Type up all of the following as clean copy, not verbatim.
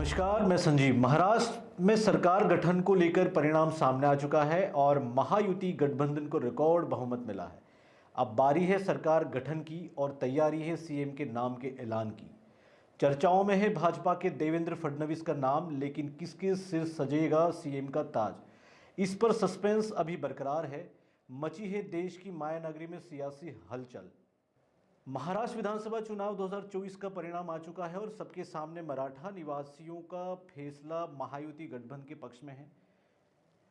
नमस्कार, मैं संजीव। महाराष्ट्र में सरकार गठन को लेकर परिणाम सामने आ चुका है और महायुति गठबंधन को रिकॉर्ड बहुमत मिला है। अब बारी है सरकार गठन की और तैयारी है सीएम के नाम के ऐलान की। चर्चाओं में है भाजपा के देवेंद्र फडणवीस का नाम, लेकिन किसके सिर सजेगा सीएम का ताज, इस पर सस्पेंस अभी बरकरार है। मची है देश की माया नगरी में सियासी हलचल। महाराष्ट्र विधानसभा चुनाव 2024 का परिणाम आ चुका है और सबके सामने मराठा निवासियों का फैसला महायुति गठबंधन के पक्ष में है।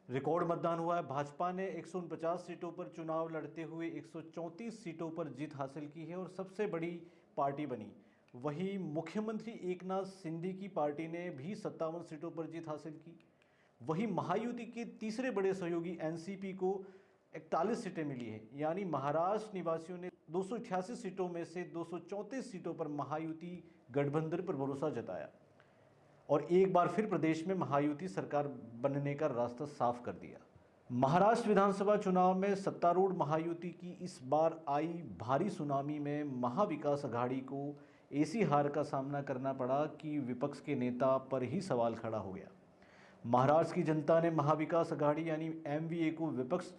रिकॉर्ड मतदान हुआ है। भाजपा ने 149 सीटों पर चुनाव लड़ते हुए 134 सीटों पर जीत हासिल की है और सबसे बड़ी पार्टी बनी। वहीं मुख्यमंत्री एकनाथ शिंदे की पार्टी ने भी 57 सीटों पर जीत हासिल की। वहीं महायुति के तीसरे बड़े सहयोगी एनसीपी को 41 सीटें मिली है, यानी महाराष्ट्र निवासियों ने 288 सीटों में से 234 सीटों पर महायुति गठबंधन पर भरोसा जताया और एक बार फिर प्रदेश में महायुति सरकार बनने का रास्ता साफ कर दिया। महाराष्ट्र विधानसभा चुनाव में सत्तारूढ़ महायुति की इस बार आई भारी सुनामी में महाविकास अघाड़ी को ऐसी हार का सामना करना पड़ा कि विपक्ष के नेता पर ही सवाल खड़ा हो गया। महाराष्ट्र की जनता ने महाविकास अघाड़ी यानी एमवीए को विपक्ष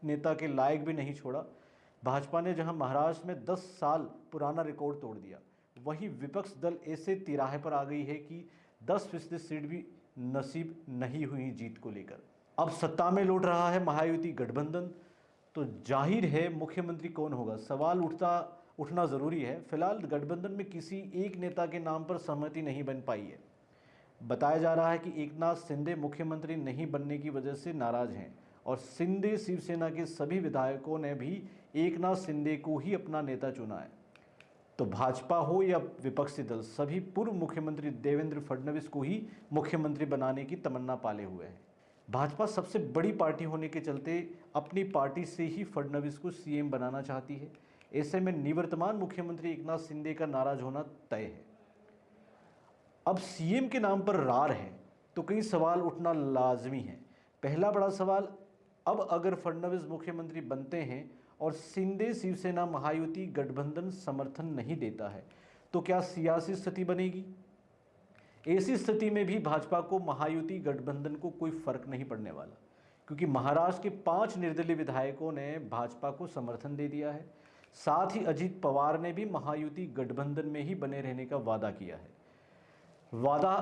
नेता के लायक भी नहीं छोड़ा। भाजपा ने जहां महाराष्ट्र में 10 साल पुराना रिकॉर्ड तोड़ दिया, वहीं विपक्ष दल ऐसे तिराहे पर आ गई है कि 10% सीट भी नसीब नहीं हुई जीत को लेकर। अब सत्ता में लौट रहा है महायुति गठबंधन, तो जाहिर है मुख्यमंत्री कौन होगा, सवाल उठना जरूरी है। फिलहाल गठबंधन में किसी एक नेता के नाम पर सहमति नहीं बन पाई है। बताया जा रहा है कि एकनाथ शिंदे मुख्यमंत्री नहीं बनने की वजह से नाराज हैं और शिंदे शिवसेना के सभी विधायकों ने भी एकनाथ शिंदे को ही अपना नेता चुना है। तो भाजपा हो या विपक्षी दल, सभी पूर्व मुख्यमंत्री देवेंद्र फडणवीस को ही मुख्यमंत्री बनाने की तमन्ना पाले हुए हैं। भाजपा सबसे बड़ी पार्टी होने के चलते अपनी पार्टी से ही फडणवीस को सीएम बनाना चाहती है। ऐसे में निवर्तमान मुख्यमंत्री एकनाथ शिंदे का नाराज होना तय है। अब सीएम के नाम पर रार है तो कई सवाल उठना लाजमी है। पहला बड़ा सवाल, अब अगर फडणवीस मुख्यमंत्री बनते हैं और शिंदे शिवसेना महायुति गठबंधन समर्थन नहीं देता है तो क्या सियासी स्थिति बनेगी। ऐसी स्थिति में भी भाजपा को महायुति गठबंधन को कोई फर्क नहीं पड़ने वाला, क्योंकि महाराष्ट्र के 5 निर्दलीय विधायकों ने भाजपा को समर्थन दे दिया है। साथ ही अजित पवार ने भी महायुति गठबंधन में ही बने रहने का वादा किया है। वादा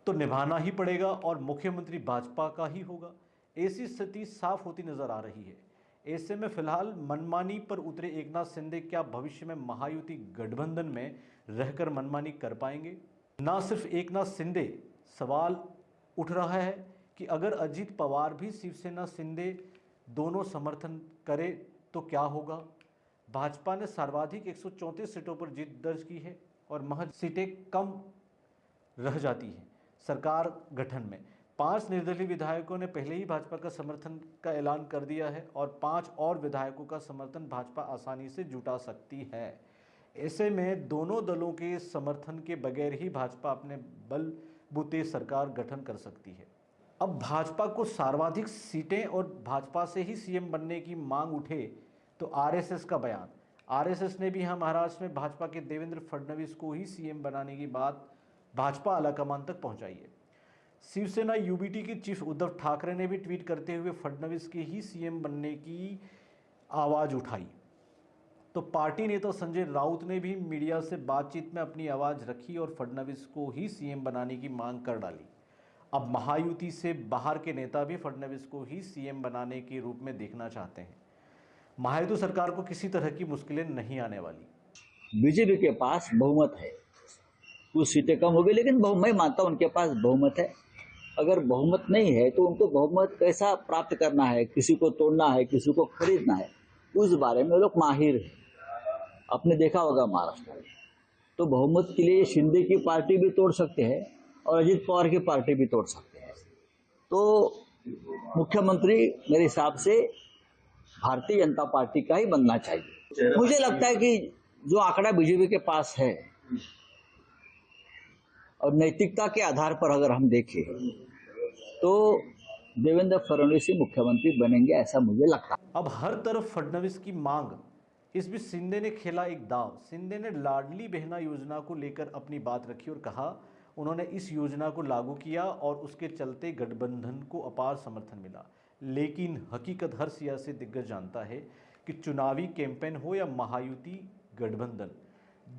तो निभाना ही पड़ेगा और मुख्यमंत्री भाजपा का ही होगा। ऐसी स्थिति साफ होती नजर आ रही है। ऐसे में फिलहाल मनमानी पर उतरे एकनाथ शिंदे क्या भविष्य में महायुति गठबंधन में रहकर मनमानी कर पाएंगे। ना सिर्फ एकनाथ शिंदे, सवाल उठ रहा है कि अगर अजित पवार भी शिवसेना शिंदे दोनों समर्थन करे तो क्या होगा। भाजपा ने सर्वाधिक 134 सीटों पर जीत दर्ज की है और महज सीटें कम रह जाती हैं सरकार गठन में। 5 निर्दलीय विधायकों ने पहले ही भाजपा का समर्थन का ऐलान कर दिया है और 5 और विधायकों का समर्थन भाजपा आसानी से जुटा सकती है। ऐसे में दोनों दलों के समर्थन के बगैर ही भाजपा अपने बलबूते सरकार गठन कर सकती है। अब भाजपा को सर्वाधिक सीटें और भाजपा से ही सीएम बनने की मांग उठे तो आरएसएस का बयान। आरएसएस ने भी यहाँ महाराष्ट्र में भाजपा के देवेंद्र फडणवीस को ही सीएम बनाने की बात भाजपा आलाकमान तक पहुंचाई है। शिवसेना यूबीटी के चीफ उद्धव ठाकरे ने भी ट्वीट करते हुए फडणवीस के ही सीएम बनने की आवाज उठाई। तो पार्टी नेता संजय राउत ने भी मीडिया से बातचीत में अपनी आवाज रखी और फडणवीस को ही सीएम बनाने की मांग कर डाली। अब महायुति से बाहर के नेता भी फडणवीस को ही सीएम बनाने के रूप में देखना चाहते हैं। महायुति सरकार को किसी तरह की मुश्किलें नहीं आने वाली। बीजेपी के पास बहुमत है, कुछ सीटें कम हो गई, लेकिन मैं मानता हूं उनके पास बहुमत है। अगर बहुमत नहीं है तो उनको बहुमत कैसा प्राप्त करना है, किसी को तोड़ना है, किसी को खरीदना है, उस बारे में लोग माहिर है। आपने देखा होगा महाराष्ट्र में तो बहुमत के लिए शिंदे की पार्टी भी तोड़ सकते हैं और अजित पवार की पार्टी भी तोड़ सकते हैं। तो मुख्यमंत्री मेरे हिसाब से भारतीय जनता पार्टी का ही बनना चाहिए। मुझे लगता है कि जो आंकड़ा बीजेपी के पास है और नैतिकता के आधार पर अगर हम देखें तो देवेंद्र फडणवीस ही मुख्यमंत्री बनेंगे, ऐसा मुझे लगता है। अब हर तरफ फडणवीस की मांग, इस बीच शिंदे ने खेला एक दाव। शिंदे ने लाडली बहना योजना को लेकर अपनी बात रखी और कहा उन्होंने इस योजना को लागू किया और उसके चलते गठबंधन को अपार समर्थन मिला। लेकिन हकीकत हर सियासी दिग्गज जानता है कि चुनावी कैंपेन हो या महायुति गठबंधन,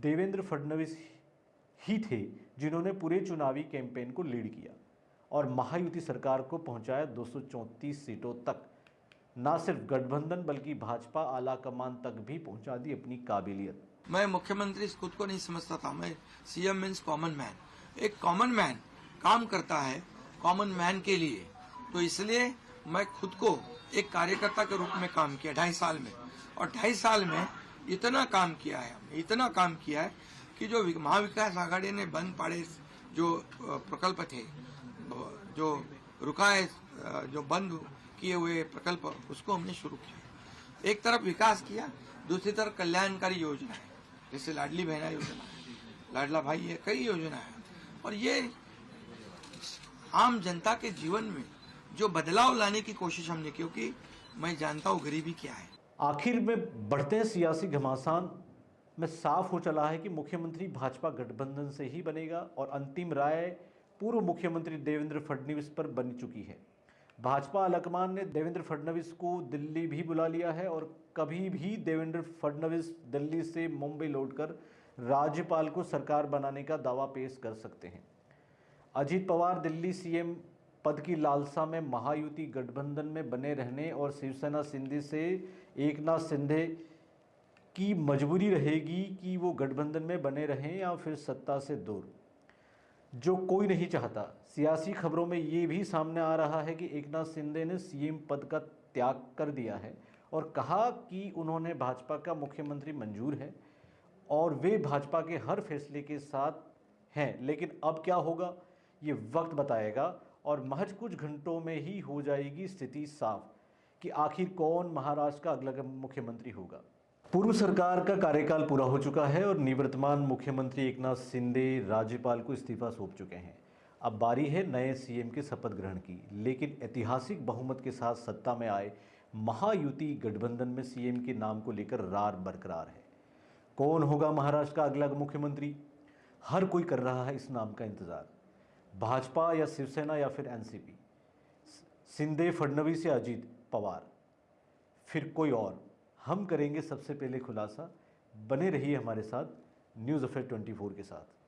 देवेंद्र फडणवीस ही थे जिन्होंने पूरे चुनावी कैंपेन को लीड किया और महायुति सरकार को पहुंचाया 234 सीटों तक। ना सिर्फ गठबंधन बल्कि भाजपा आला कमान तक भी पहुंचा दी अपनी काबिलियत। मैं मुख्यमंत्री खुद को नहीं समझता था। मैं सीएम मीन्स कॉमन मैन। एक कॉमन मैन काम करता है कॉमन मैन के लिए, तो इसलिए मैं खुद को एक कार्यकर्ता के रूप में काम किया 2.5 साल में। और 2.5 साल में इतना काम किया है कि जो महाविकास आघाड़ी ने बंद पड़े जो प्रकल्प थे, जो रुका है, जो बंद किए हुए प्रकल्प, उसको हमने शुरू किया। एक तरफ विकास किया, दूसरी तरफ कल्याणकारी योजना है, जैसे लाडली बहना योजना है, लाडला भाई है, कई योजना है। और ये आम जनता के जीवन में जो बदलाव लाने की कोशिश हमने, क्योंकि मैं जानता हूँ गरीबी क्या है। आखिर में बढ़ते सियासी घमासान में साफ हो चला है कि मुख्यमंत्री भाजपा गठबंधन से ही बनेगा और अंतिम राय पूर्व मुख्यमंत्री देवेंद्र फडणवीस पर बन चुकी है। भाजपा आलाकमान ने देवेंद्र फडणवीस को दिल्ली भी बुला लिया है और कभी भी देवेंद्र फडणवीस दिल्ली से मुंबई लौटकर राज्यपाल को सरकार बनाने का दावा पेश कर सकते हैं। अजीत पवार दिल्ली सीएम पद की लालसा में महायुति गठबंधन में बने रहने और शिवसेना शिंदे से एकनाथ शिंदे की मजबूरी रहेगी कि वो गठबंधन में बने रहें या फिर सत्ता से दूर, जो कोई नहीं चाहता। सियासी खबरों में ये भी सामने आ रहा है कि एकनाथ शिंदे ने सीएम पद का त्याग कर दिया है और कहा कि उन्होंने भाजपा का मुख्यमंत्री मंजूर है और वे भाजपा के हर फैसले के साथ हैं। लेकिन अब क्या होगा ये वक्त बताएगा और महज कुछ घंटों में ही हो जाएगी स्थिति साफ कि आखिर कौन महाराष्ट्र का अगला मुख्यमंत्री होगा। पूर्व सरकार का कार्यकाल पूरा हो चुका है और निवर्तमान मुख्यमंत्री एकनाथ शिंदे राज्यपाल को इस्तीफा सौंप चुके हैं। अब बारी है नए सीएम के शपथ ग्रहण की। लेकिन ऐतिहासिक बहुमत के साथ सत्ता में आए महायुति गठबंधन में सीएम के नाम को लेकर रार बरकरार है। कौन होगा महाराष्ट्र का अगला मुख्यमंत्री? हर कोई कर रहा है इस नाम का इंतजार। भाजपा या शिवसेना या फिर एनसीपी, शिंदे, फडणवीस या अजीत पवार, फिर कोई और? हम करेंगे सबसे पहले खुलासा। बने रहिए हमारे साथ न्यूज़ अफेयर 24 के साथ।